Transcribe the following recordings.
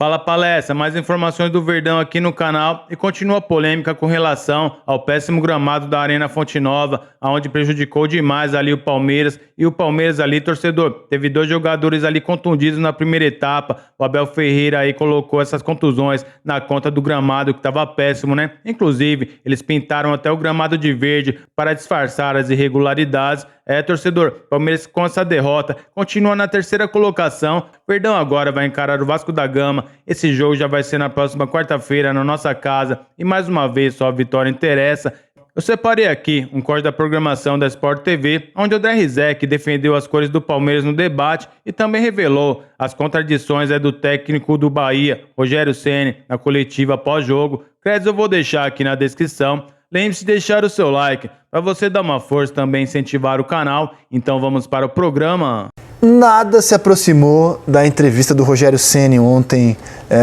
Fala palestra, mais informações do Verdão aqui no canal e continua a polêmica com relação ao péssimo gramado da Arena Fonte Nova, onde prejudicou demais ali o Palmeiras e o Palmeiras ali, torcedor, teve 2 jogadores ali contundidos na primeira etapa, o Abel Ferreira aí colocou essas contusões na conta do gramado que estava péssimo, né? Inclusive, eles pintaram até o gramado de verde para disfarçar as irregularidades. Torcedor, Palmeiras com essa derrota continua na 3ª colocação. Verdão agora vai encarar o Vasco da Gama. Esse jogo já vai ser na próxima quarta-feira na nossa casa e mais uma vez só a vitória interessa. Eu separei aqui um corte da programação da Sport TV, onde o Rizek defendeu as cores do Palmeiras no debate e também revelou as contradições do técnico do Bahia, Rogério Ceni, na coletiva pós-jogo. Créditos eu vou deixar aqui na descrição. Lembre-se de deixar o seu like, para você dar uma força também incentivar o canal. Então vamos para o programa. Nada se aproximou da entrevista do Rogério Ceni ontem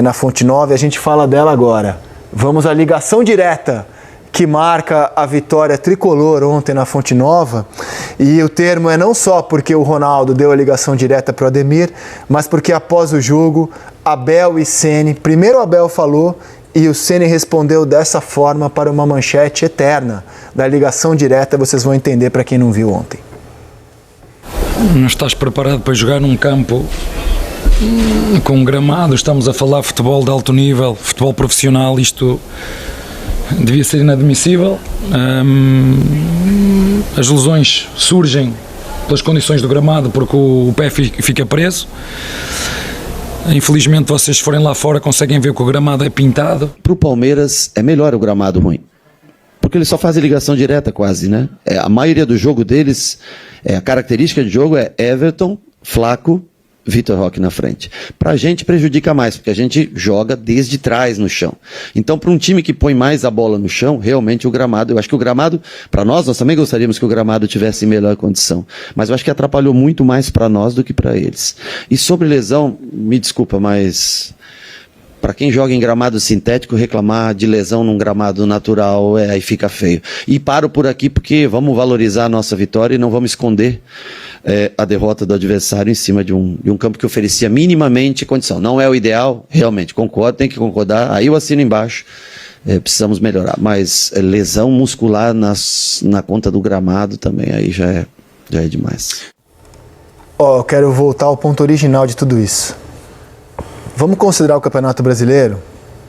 na Fonte Nova e a gente fala dela agora. Vamos à ligação direta que marca a vitória tricolor ontem na Fonte Nova. E o termo é não só porque o Ronaldo deu a ligação direta para o Ademir, mas porque após o jogo, Abel e Ceni, primeiro o Abel falou e o Ceni respondeu dessa forma para uma manchete eterna da ligação direta. Vocês vão entender para quem não viu ontem. Não estás preparado para jogar num campo com gramado? Estamos a falar futebol de alto nível, futebol profissional, isto devia ser inadmissível. As lesões surgem pelas condições do gramado porque o pé fica preso. Infelizmente, vocês se forem lá fora conseguem ver que o gramado é pintado. Para o Palmeiras é melhor o gramado ruim, porque eles só fazem ligação direta quase, né? A maioria do jogo deles, a característica de jogo é Everton, Flaco, Vitor Roque na frente. Pra gente prejudica mais, porque a gente joga desde trás no chão. Então, para um time que põe mais a bola no chão, realmente o gramado, eu acho que o gramado, para nós também gostaríamos que o gramado tivesse em melhor condição, mas eu acho que atrapalhou muito mais para nós do que para eles. E sobre lesão, me desculpa, mas para quem joga em gramado sintético, reclamar de lesão num gramado natural, aí fica feio. E paro por aqui porque vamos valorizar a nossa vitória e não vamos esconder a derrota do adversário em cima de um campo que oferecia minimamente condição. Não é o ideal, realmente, concordo, tem que concordar, aí eu assino embaixo, precisamos melhorar, mas lesão muscular na conta do gramado também, aí já é demais. Eu quero voltar ao ponto original de tudo isso. Vamos considerar o Campeonato Brasileiro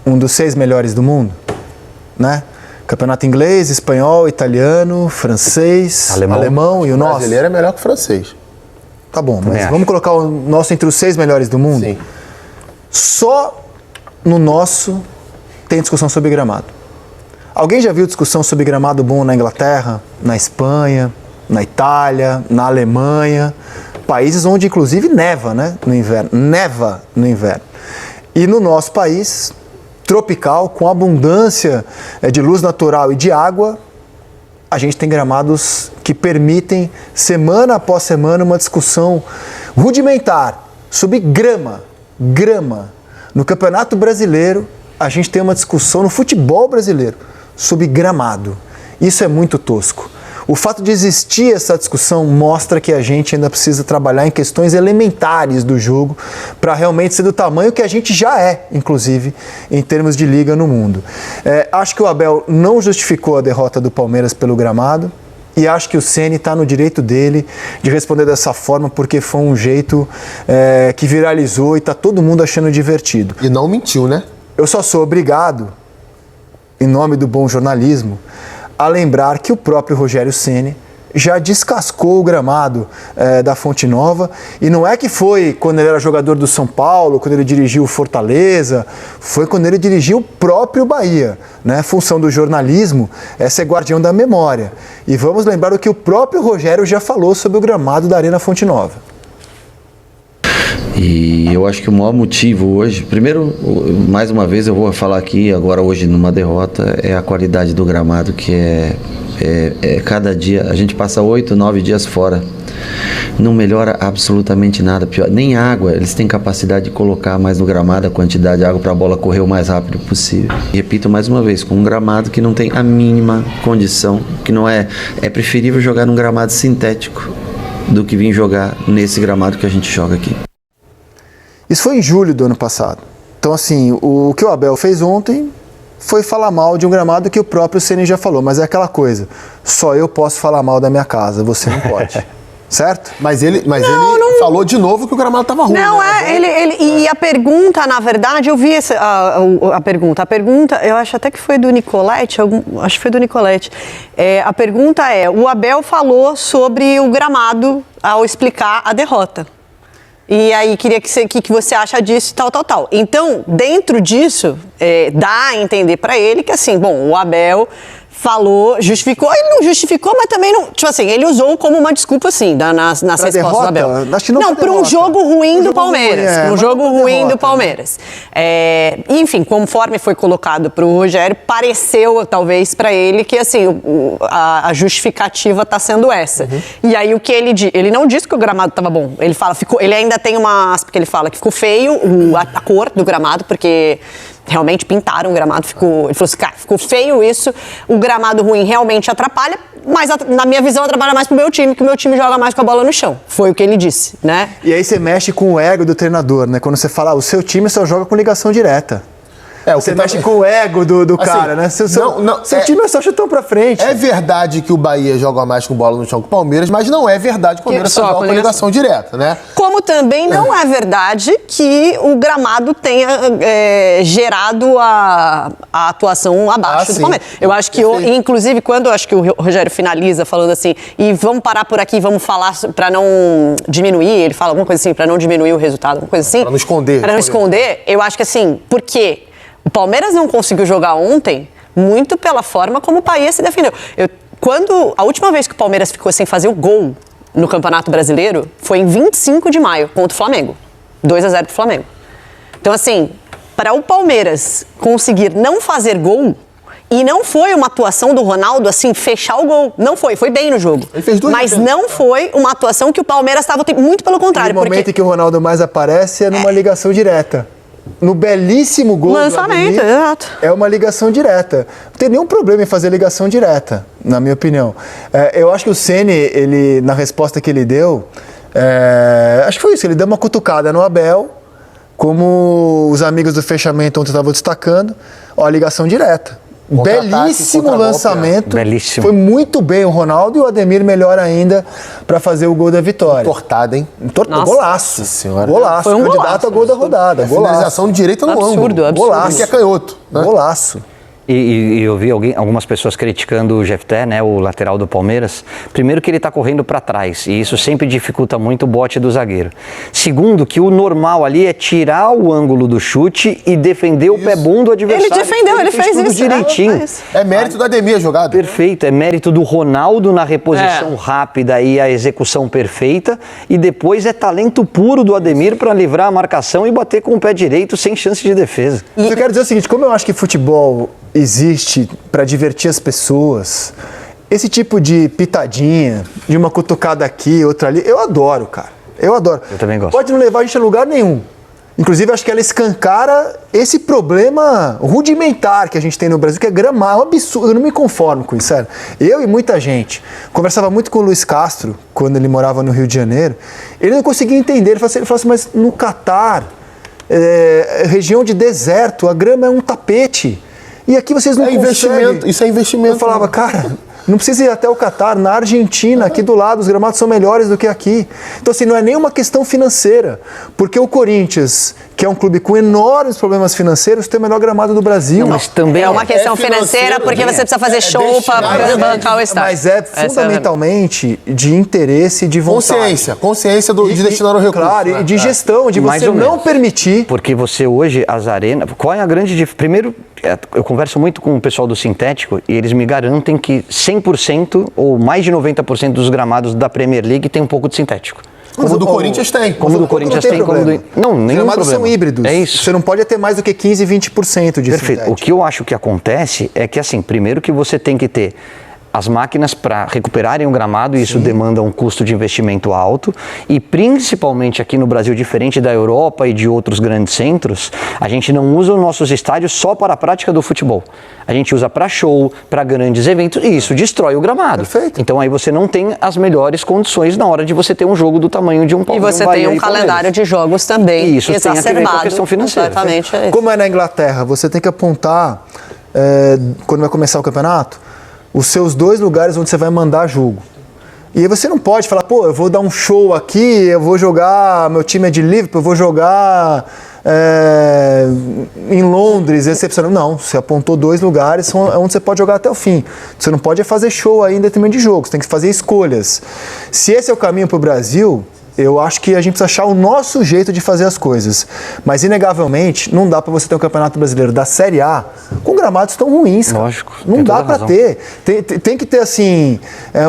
um dos 6 melhores do mundo, né? Campeonato inglês, espanhol, italiano, francês, alemão e o nosso. O brasileiro é melhor que o francês. Tá bom, mas vamos colocar o nosso entre os 6 melhores do mundo? Sim. Só no nosso tem discussão sobre gramado. Alguém já viu discussão sobre gramado bom na Inglaterra, na Espanha, na Itália, na Alemanha? Países onde inclusive neva, né, no inverno. Neva no inverno. E no nosso país tropical, com abundância de luz natural e de água, a gente tem gramados que permitem, semana após semana, uma discussão rudimentar sobre grama. No Campeonato Brasileiro, a gente tem uma discussão no futebol brasileiro sobre gramado. Isso é muito tosco. O fato de existir essa discussão mostra que a gente ainda precisa trabalhar em questões elementares do jogo para realmente ser do tamanho que a gente já é, inclusive, em termos de liga no mundo. Acho que o Abel não justificou a derrota do Palmeiras pelo gramado e acho que o Ceni está no direito dele de responder dessa forma porque foi um jeito que viralizou e está todo mundo achando divertido. E não mentiu, né? Eu só sou obrigado, em nome do bom jornalismo, a lembrar que o próprio Rogério Ceni já descascou o gramado da Fonte Nova, e não é que foi quando ele era jogador do São Paulo, quando ele dirigiu o Fortaleza, foi quando ele dirigiu o próprio Bahia, né? A função do jornalismo é ser guardião da memória, e vamos lembrar o que o próprio Rogério já falou sobre o gramado da Arena Fonte Nova. E eu acho que o maior motivo hoje, primeiro, mais uma vez eu vou falar aqui agora hoje numa derrota, é a qualidade do gramado, que é cada dia, a gente passa 8, 9 dias fora, não melhora absolutamente nada, pior, nem água, eles têm capacidade de colocar mais no gramado a quantidade de água para a bola correr o mais rápido possível. E repito mais uma vez, com um gramado que não tem a mínima condição, que não é preferível jogar num gramado sintético do que vir jogar nesse gramado que a gente joga aqui. Isso foi em julho do ano passado. Então, assim, o que o Abel fez ontem foi falar mal de um gramado que o próprio Ceni já falou, mas é aquela coisa, só eu posso falar mal da minha casa, você não pode. Certo? Mas ele falou de novo que o gramado estava ruim. Não, né? E a pergunta, na verdade, eu vi a pergunta. A pergunta, eu acho até que foi do Nicoletti, acho que foi do Nicoletti. A pergunta é, o Abel falou sobre o gramado ao explicar a derrota. E aí, queria que você acha disso, tal. Então, dentro disso, dá a entender para ele que, assim, bom, o Abel falou, justificou, ele não justificou, mas também não, tipo assim, ele usou como uma desculpa, assim, nas respostas do Abel. Acho que não para um jogo ruim do Palmeiras. Um jogo ruim do Palmeiras. Enfim, conforme foi colocado para o Rogério, pareceu, talvez, para ele que, assim, a justificativa está sendo essa. E aí, o que ele não disse que o gramado estava bom. Ele fala, ele ainda tem uma aspa que ele fala que ficou feio a cor do gramado, porque realmente pintaram o gramado, ele falou assim, cara, ficou feio isso, o gramado ruim realmente atrapalha, mas na minha visão atrapalha mais pro meu time, que o meu time joga mais com a bola no chão. Foi o que ele disse, né? E aí você mexe com o ego do treinador, né? Quando você fala, o seu time só joga com ligação direta. Você mexe com o ego do assim, cara, né? Seu time é só chutão pra frente. É verdade que o Bahia joga mais com bola no chão que o Palmeiras, mas não é verdade que o Palmeiras só joga com ligação direta, né? Como também não é verdade que o gramado tenha gerado a atuação abaixo do Palmeiras. Eu acho que, inclusive, quando eu acho que o Rogério finaliza falando assim, e vamos parar por aqui, vamos falar pra não diminuir, ele fala alguma coisa assim, pra não diminuir o resultado, alguma coisa assim. Pra não esconder. Pra não esconder, eu acho que assim, por quê? O Palmeiras não conseguiu jogar ontem muito pela forma como o Bahia se defendeu. A última vez que o Palmeiras ficou sem fazer o gol no Campeonato Brasileiro foi em 25 de maio contra o Flamengo. 2-0 pro Flamengo. Então, assim, para o Palmeiras conseguir não fazer gol, e não foi uma atuação do Ronaldo, assim, fechar o gol. Não foi bem no jogo. Ele fez duas mas não foi uma atuação que o Palmeiras estava... Muito pelo contrário. O momento em que o Ronaldo mais aparece é numa ligação direta. No belíssimo gol lançamento, do Ademir, exato. É uma ligação direta. Não tem nenhum problema em fazer ligação direta, na minha opinião. Eu acho que o Ceni, ele, na resposta que ele deu, acho que foi isso, ele deu uma cutucada no Abel, como os amigos do fechamento ontem estavam destacando, a ligação direta. Belíssimo lançamento. Belíssimo. Foi muito bem o Ronaldo e o Ademir melhor ainda para fazer o gol da vitória. Entortada, hein? Golaço. Senhora. Golaço. Foi um candidato golaço. a gol da rodada. Finalização de direita no ângulo. Absurdo. Golaço. Que é canhoto. Né? Golaço. E eu vi algumas pessoas criticando o Jefté, né, o lateral do Palmeiras. Primeiro que ele está correndo para trás, e isso sempre dificulta muito o bote do zagueiro. Segundo, que o normal ali é tirar o ângulo do chute e defender o pé bom do adversário. Ele defendeu, ele fez tudo isso. direitinho. É mérito do Ademir a jogada. Perfeito, é mérito do Ronaldo na reposição rápida e a execução perfeita, e depois é talento puro do Ademir para livrar a marcação e bater com o pé direito sem chance de defesa. Eu quero dizer o seguinte, como eu acho que futebol existe para divertir as pessoas, esse tipo de pitadinha, de uma cutucada aqui, outra ali, eu adoro, cara. Eu adoro. Eu também gosto. Pode não levar a gente a lugar nenhum. Inclusive, acho que ela escancara esse problema rudimentar que a gente tem no Brasil, que é gramado, é um absurdo, eu não me conformo com isso, sério. Eu e muita gente, conversava muito com o Luiz Castro, quando ele morava no Rio de Janeiro, ele não conseguia entender, ele falou assim, mas no Catar, região de deserto, a grama é um tapete, e aqui vocês não investimento, isso é investimento. Eu falava, cara, não precisa ir até o Catar, na Argentina, aqui do lado, os gramados são melhores do que aqui. Então, assim, não é nem uma questão financeira, porque o Corinthians, que é um clube com enormes problemas financeiros, tem o melhor gramado do Brasil. Não, mas também É uma questão financeira, porque você precisa fazer show para bancar o estádio. Mas é fundamentalmente de interesse e de vontade. Consciência de destinar o recurso. Claro, e de gestão, de Mais você ou não menos. permitir. Porque você hoje, as arenas... Qual é a grande diferença? Primeiro, eu converso muito com o pessoal do sintético e eles me garantem que 100% ou mais de 90% dos gramados da Premier League tem um pouco de sintético. Como o do Corinthians tem. Como o do Corinthians tem, como do... Não, nenhum Os gramados problema. são híbridos. É isso. Você não pode ter mais do que 15, 20% de Perfeito. sintético. O que eu acho que acontece é que, assim, primeiro que você tem que ter as máquinas para recuperarem o gramado, e isso demanda um custo de investimento alto, e principalmente aqui no Brasil, diferente da Europa e de outros grandes centros, a gente não usa os nossos estádios só para a prática do futebol. A gente usa para show, para grandes eventos, e isso destrói o gramado. Perfeito. Então aí você não tem as melhores condições na hora de você ter um jogo do tamanho de um Palmeiras. E você tem um calendário de jogos também isso tem a ver com a questão financeira. Completamente. Como é na Inglaterra, você tem que apontar, quando vai começar o campeonato, os seus 2 lugares onde você vai mandar jogo. E aí você não pode falar, pô, eu vou dar um show aqui, eu vou jogar, meu time é de Liverpool, eu vou jogar em Londres, excepcional. Não, você apontou 2 lugares onde você pode jogar até o fim. Você não pode fazer show aí em detrimento de jogo, você tem que fazer escolhas. Se esse é o caminho para o Brasil, eu acho que a gente precisa achar o nosso jeito de fazer as coisas. Mas, inegavelmente, não dá para você ter um campeonato brasileiro da Série A com gramados tão ruins. Cara. Lógico. Não dá para ter. Tem que ter, assim,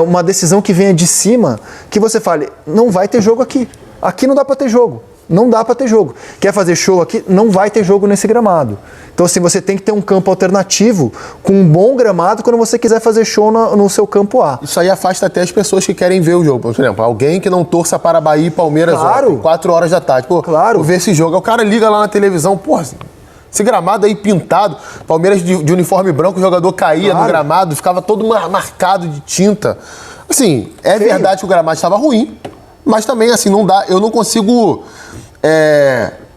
uma decisão que venha de cima, que você fale, não vai ter jogo aqui. Aqui não dá para ter jogo. Não dá para ter jogo. Quer fazer show aqui? Não vai ter jogo nesse gramado. Então, assim, você tem que ter um campo alternativo com um bom gramado quando você quiser fazer show no seu campo A. Isso aí afasta até as pessoas que querem ver o jogo. Por exemplo, alguém que não torça para Bahia e Palmeiras ontem, 4 horas da tarde. Pô, vou ver esse jogo. Aí o cara liga lá na televisão, pô, esse gramado aí pintado, Palmeiras de uniforme branco, o jogador caía no gramado, ficava todo marcado de tinta. Assim, verdade que o gramado estava ruim, mas também, assim, não dá, eu não consigo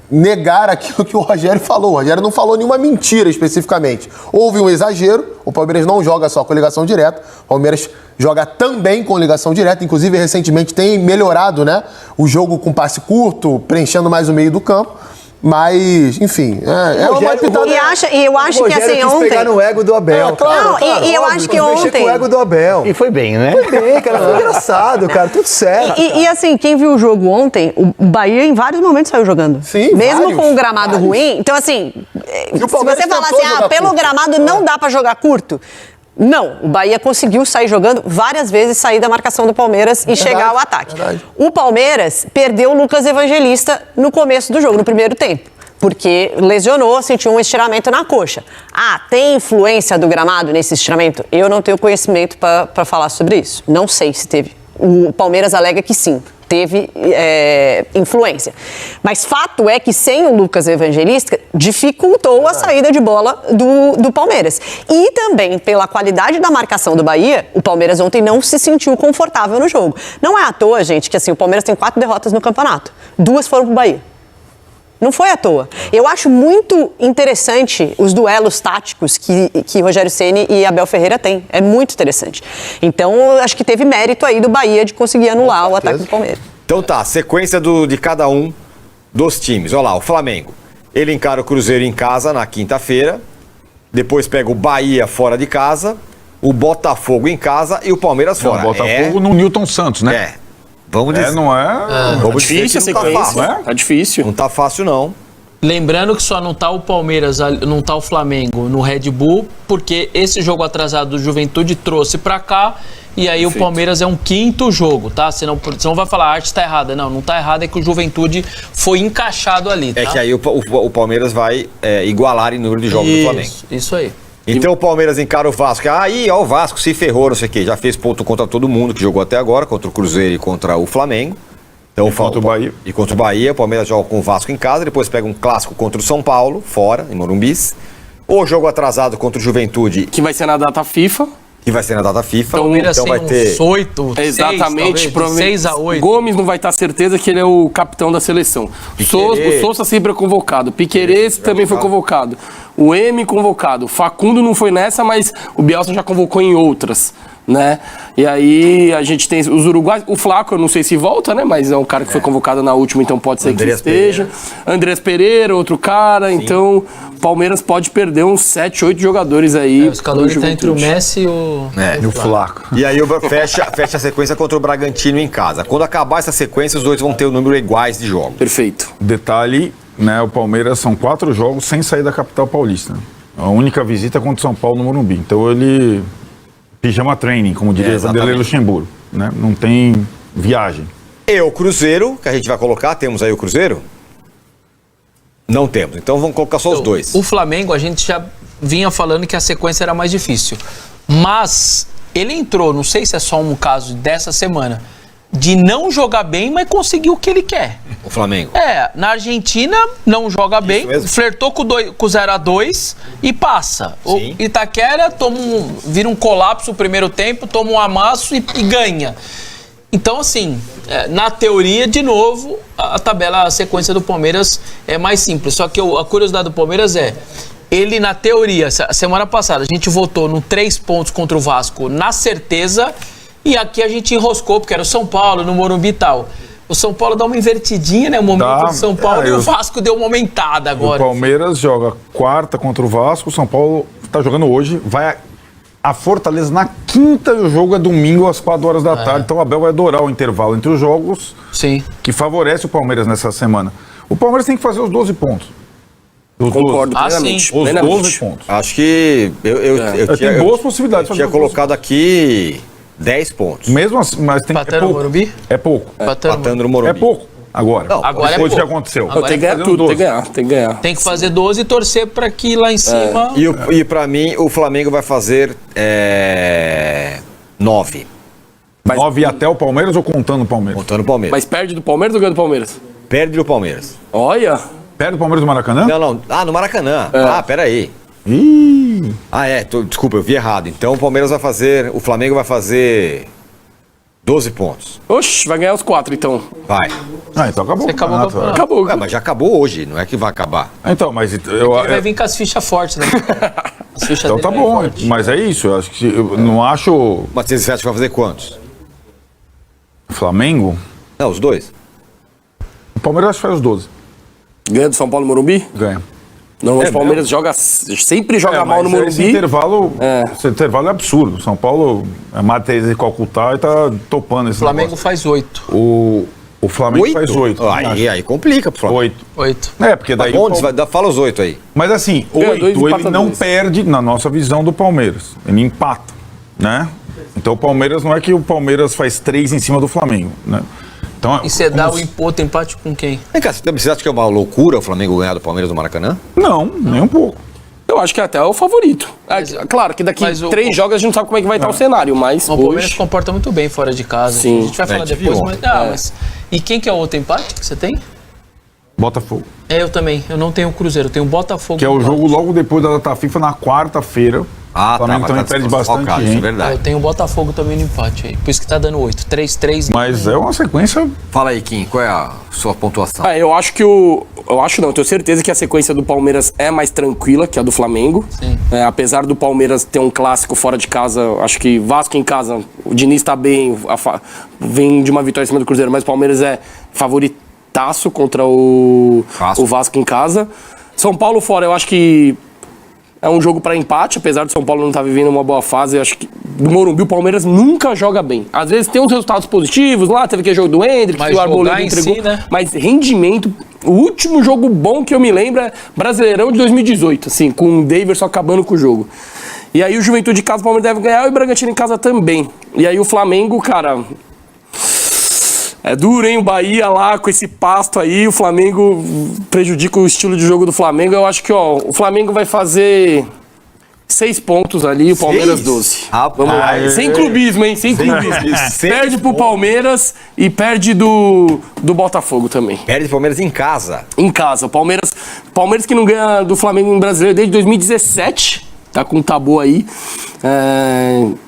negar aquilo que o Rogério falou. O Rogério não falou nenhuma mentira especificamente. Houve um exagero, o Palmeiras não joga só com ligação direta, o Palmeiras joga também com ligação direta, inclusive recentemente tem melhorado, né, o jogo com passe curto, preenchendo mais o meio do campo. Mas, enfim, uma pitada. E eu acho que assim, ontem... pegar no ego do Abel. Claro, e eu acho que ontem... mexer com o ego do Abel. E foi bem, né? Foi bem, cara. Foi engraçado, cara. Tudo certo. E assim, quem viu o jogo ontem, o Bahia em vários momentos saiu jogando. Sim, mesmo com o gramado ruim. Então, assim, se você falar assim, pelo gramado não dá pra jogar curto... Não, o Bahia conseguiu sair jogando várias vezes, sair da marcação do Palmeiras e chegar ao ataque. O Palmeiras perdeu o Lucas Evangelista no começo do jogo, no primeiro tempo, porque lesionou, sentiu um estiramento na coxa. Tem influência do gramado nesse estiramento? Eu não tenho conhecimento para falar sobre isso. Não sei se teve. O Palmeiras alega que sim, teve influência. Mas fato é que sem o Lucas Evangelista dificultou a saída de bola do Palmeiras. E também pela qualidade da marcação do Bahia, o Palmeiras ontem não se sentiu confortável no jogo. Não é à toa, gente, que assim, o Palmeiras tem 4 derrotas no campeonato. 2 foram pro Bahia. Não foi à toa. Eu acho muito interessante os duelos táticos que Rogério Ceni e Abel Ferreira têm. É muito interessante. Então, acho que teve mérito aí do Bahia de conseguir anular o ataque do Palmeiras. Então tá, sequência de cada um dos times. Olha lá, o Flamengo. Ele encara o Cruzeiro em casa na quinta-feira. Depois pega o Bahia fora de casa. O Botafogo em casa e o Palmeiras fora. O Botafogo no Newton Santos, né? Vamos dizer. Não é? Vamos difícil a sequência. Tá difícil. Não tá fácil, não. Lembrando que só não tá o Palmeiras, não tá o Flamengo no Red Bull, porque esse jogo atrasado do Juventude trouxe pra cá, e aí o Palmeiras é um 5º jogo, tá? Senão vai falar, a arte tá errada. Não tá errada, é que o Juventude foi encaixado ali, tá? É que aí o Palmeiras vai igualar em número de jogos do Flamengo. Isso aí. Então o Palmeiras encara o Vasco. O Vasco se ferrou, não sei o quê. Já fez ponto contra todo mundo que jogou até agora, contra o Cruzeiro e contra o Flamengo. Então, contra o Bahia. E contra o Bahia, o Palmeiras joga com o Vasco em casa, depois pega um clássico contra o São Paulo, fora, em Morumbis. O jogo atrasado contra o Juventude. Que vai ser na data FIFA. Então vai ter 8, exatamente, 6 a 8. Gomes não vai estar certeza que ele é o capitão da seleção. O Sousa sempre é convocado. Piquerez também foi convocado. O M convocado. Facundo não foi nessa, mas o Bielsa já convocou em outras, né? E aí a gente tem os uruguaios. O Flaco, eu não sei se volta, né? Mas é um cara que foi convocado na última, então pode ser que esteja. Andrés Pereira, outro cara. Sim. Então, Palmeiras pode perder uns 7, 8 jogadores aí. O Scaloni tá entre o Messi e o Flaco. E aí fecha a sequência contra o Bragantino em casa. Quando acabar essa sequência, os dois vão ter o número iguais de jogos. Perfeito. Detalhe, né? O Palmeiras são 4 jogos sem sair da capital paulista. A única visita é contra o São Paulo no Morumbi. Então ele... Pijama training, como diria Vanderlei Luxemburgo, né? Não tem viagem. E o Cruzeiro, que a gente vai colocar, temos aí o Cruzeiro? Não temos, então vamos colocar só os dois. O Flamengo, a gente já vinha falando que a sequência era mais difícil. Mas ele entrou, não sei se é só um caso dessa semana, de não jogar bem, mas conseguiu o que ele quer. O Flamengo. Na Argentina não joga bem, flertou com o 0-2 e passa. Sim. O Itaquera vira um colapso no primeiro tempo, toma um amasso e ganha. Então, assim, na teoria, de novo, a sequência do Palmeiras é mais simples. Só que a curiosidade do Palmeiras ele, na teoria, semana passada, a gente votou no 3 pontos contra o Vasco na certeza, e aqui a gente enroscou, porque era o São Paulo, no Morumbi e tal. O São Paulo dá uma invertidinha, né? O momento do São Paulo, e o Vasco deu uma aumentada agora. O Palmeiras joga quarta contra o Vasco, o São Paulo tá jogando hoje, vai a Fortaleza na quinta e o jogo é domingo às 4 horas da tarde. Então o Abel vai adorar o intervalo entre os jogos, que favorece o Palmeiras nessa semana. O Palmeiras tem que fazer os 12 pontos. Concordo plenamente. Os 12 pontos. Acho que eu tem boas possibilidades. Eu tinha colocado aqui 10 pontos. Mesmo assim, mas tem Empatando no Morumbi? É pouco. Empatando no Morumbi. É pouco. Agora. Não, agora depois é pouco. que aconteceu. Tem que ganhar tudo, tem que ganhar. Tem que fazer 12 e torcer para que lá em cima... E pra mim, o Flamengo vai fazer 9. 9 até o Palmeiras ou contando o Palmeiras? Contando o Palmeiras. Mas perde do Palmeiras ou ganha do Palmeiras? Perde do Palmeiras. Olha. Perde do Palmeiras do Maracanã? Não. Ah, no Maracanã. Peraí. Desculpa, eu vi errado. Então o Palmeiras vai fazer... O Flamengo vai fazer 12 pontos. Oxe, vai ganhar os 4 então. Vai. Então acabou. Acabou. Mas já acabou hoje, não é que vai acabar. Então, mas... Ele vai vir com as fichas fortes, né? As fichas então tá bom, mas é isso. Eu acho que eu não acho... Mas você acha que vai fazer quantos? Flamengo? Não, os dois. O Palmeiras acho que faz os 12. Ganha do São Paulo no Morumbi? Ganha. Normalmente o Palmeiras sempre joga mal no Morumbi. Esse intervalo é absurdo. São Paulo é matéria de Calcutá e tá topando esse O Flamengo negócio. faz 8. O Flamengo faz 8. Aí complica pro Flamengo. 8. Porque daí... Fala os 8 aí. Mas assim, 8 ele não perde, na nossa visão, do Palmeiras. Ele empata, né? Então o Palmeiras não é que o Palmeiras faz 3 em cima do Flamengo, né? Então, e você dá o outro empate com quem? Vem cá, você acha que é uma loucura o Flamengo ganhar do Palmeiras do Maracanã? Não, nem um pouco. Eu acho que até é o favorito. Claro que daqui 3 jogos a gente não sabe como é que vai estar o cenário, mas o Palmeiras se comporta muito bem fora de casa. Sim. A gente vai falar depois, mas... E quem que é o outro empate que você tem? Botafogo. Eu também. Eu não tenho o Cruzeiro, eu tenho o Botafogo. Que é o jogo logo depois da data FIFA, na quarta-feira. O Flamengo também perde bastante gente. É verdade. Eu tenho o Botafogo também no empate aí. Por isso que tá dando 8. 3-3. Mas é uma sequência... Fala aí, Kim, qual é a sua pontuação? Eu acho que eu tenho certeza que a sequência do Palmeiras é mais tranquila que a do Flamengo. Sim. Apesar do Palmeiras ter um clássico fora de casa, acho que Vasco em casa, o Diniz tá bem, vem de uma vitória em cima do Cruzeiro, mas o Palmeiras é favoritaço contra o Vasco em casa. São Paulo fora, eu acho que é um jogo para empate, apesar do São Paulo não estar vivendo uma boa fase. Eu acho que do Morumbi o Palmeiras nunca joga bem. Às vezes tem uns resultados positivos, lá teve aquele jogo do Hendrick, que o Arboleda entregou. Né? Mas rendimento, o último jogo bom que eu me lembro é Brasileirão de 2018, assim, com o Daverson acabando com o jogo. E aí o Juventude em casa o Palmeiras deve ganhar e o Bragantino em casa também. E aí o Flamengo, cara... É duro, hein? O Bahia lá com esse pasto aí, o Flamengo prejudica o estilo de jogo do Flamengo. Eu acho que, o Flamengo vai fazer 6 pontos ali, o Palmeiras 12. Vamos lá. Sem clubismo, hein? Sem clubismo. Perde pro Palmeiras e perde do Botafogo também. Perde do Palmeiras em casa. Em casa. O Palmeiras que não ganha do Flamengo em brasileiro desde 2017. Tá com um tabu aí.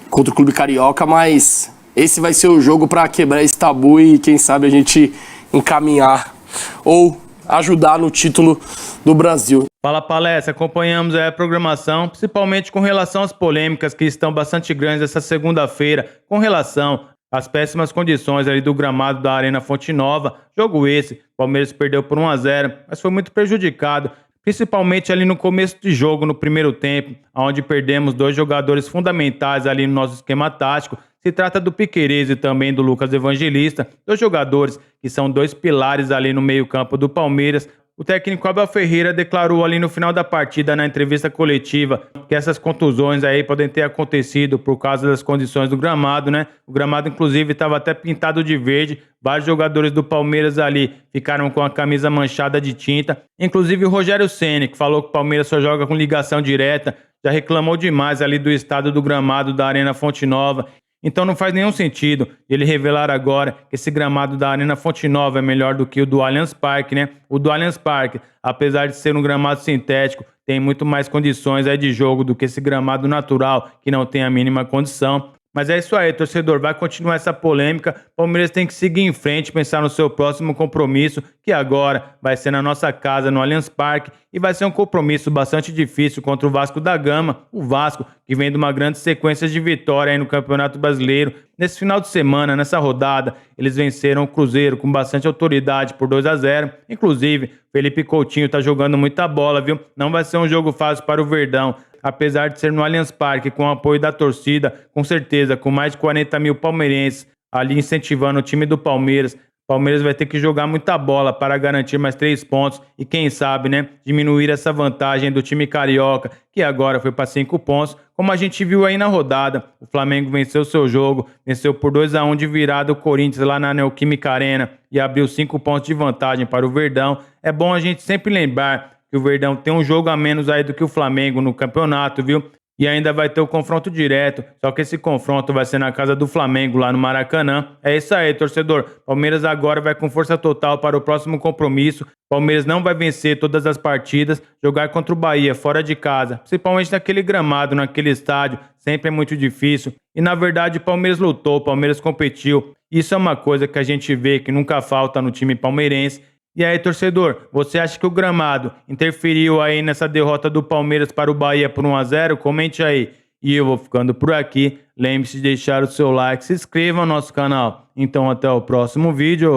Contra o Clube Carioca, mas... Esse vai ser o jogo para quebrar esse tabu e, quem sabe, a gente encaminhar ou ajudar no título do Brasil. Fala, Palestra, acompanhamos a programação, principalmente com relação às polêmicas que estão bastante grandes essa segunda-feira, com relação às péssimas condições ali do gramado da Arena Fonte Nova. Jogo esse, o Palmeiras perdeu por 1-0, mas foi muito prejudicado, principalmente ali no começo de jogo, no primeiro tempo, onde perdemos 2 jogadores fundamentais ali no nosso esquema tático. Se trata do Piquerez e também do Lucas Evangelista, 2 jogadores que são 2 pilares ali no meio-campo do Palmeiras. O técnico Abel Ferreira declarou ali no final da partida, na entrevista coletiva, que essas contusões aí podem ter acontecido por causa das condições do gramado, né? O gramado, inclusive, estava até pintado de verde. Vários jogadores do Palmeiras ali ficaram com a camisa manchada de tinta. Inclusive o Rogério Ceni, que falou que o Palmeiras só joga com ligação direta, já reclamou demais ali do estado do gramado da Arena Fonte Nova. Então não faz nenhum sentido ele revelar agora que esse gramado da Arena Fonte Nova é melhor do que o do Allianz Parque, né? O do Allianz Parque, apesar de ser um gramado sintético, tem muito mais condições aí de jogo do que esse gramado natural, que não tem a mínima condição. Mas é isso aí, torcedor, vai continuar essa polêmica. Palmeiras tem que seguir em frente, pensar no seu próximo compromisso, que agora vai ser na nossa casa, no Allianz Parque, e vai ser um compromisso bastante difícil contra o Vasco da Gama. O Vasco, que vem de uma grande sequência de vitória aí no Campeonato Brasileiro. Nesse final de semana, nessa rodada, eles venceram o Cruzeiro com bastante autoridade por 2-0. Inclusive, Felipe Coutinho tá jogando muita bola, viu? Não vai ser um jogo fácil para o Verdão. Apesar de ser no Allianz Parque, com o apoio da torcida, com certeza, com mais de 40 mil palmeirenses ali incentivando o time do Palmeiras, Palmeiras vai ter que jogar muita bola para garantir mais 3 pontos e quem sabe, né, diminuir essa vantagem do time carioca, que agora foi para 5 pontos, como a gente viu aí na rodada. O Flamengo venceu seu jogo, venceu por 2-1 de virada o Corinthians lá na Neoquímica Arena e abriu 5 pontos de vantagem para o Verdão. É bom a gente sempre lembrar que o Verdão tem um jogo a menos aí do que o Flamengo no campeonato, viu? E ainda vai ter o confronto direto, só que esse confronto vai ser na casa do Flamengo, lá no Maracanã. É isso aí, torcedor. Palmeiras agora vai com força total para o próximo compromisso. Palmeiras não vai vencer todas as partidas, jogar contra o Bahia fora de casa, principalmente naquele gramado, naquele estádio, sempre é muito difícil. E na verdade o Palmeiras lutou, o Palmeiras competiu. Isso é uma coisa que a gente vê que nunca falta no time palmeirense. E aí, torcedor, você acha que o gramado interferiu aí nessa derrota do Palmeiras para o Bahia por 1-0? Comente aí. E eu vou ficando por aqui. Lembre-se de deixar o seu like, se inscreva no nosso canal. Então até o próximo vídeo.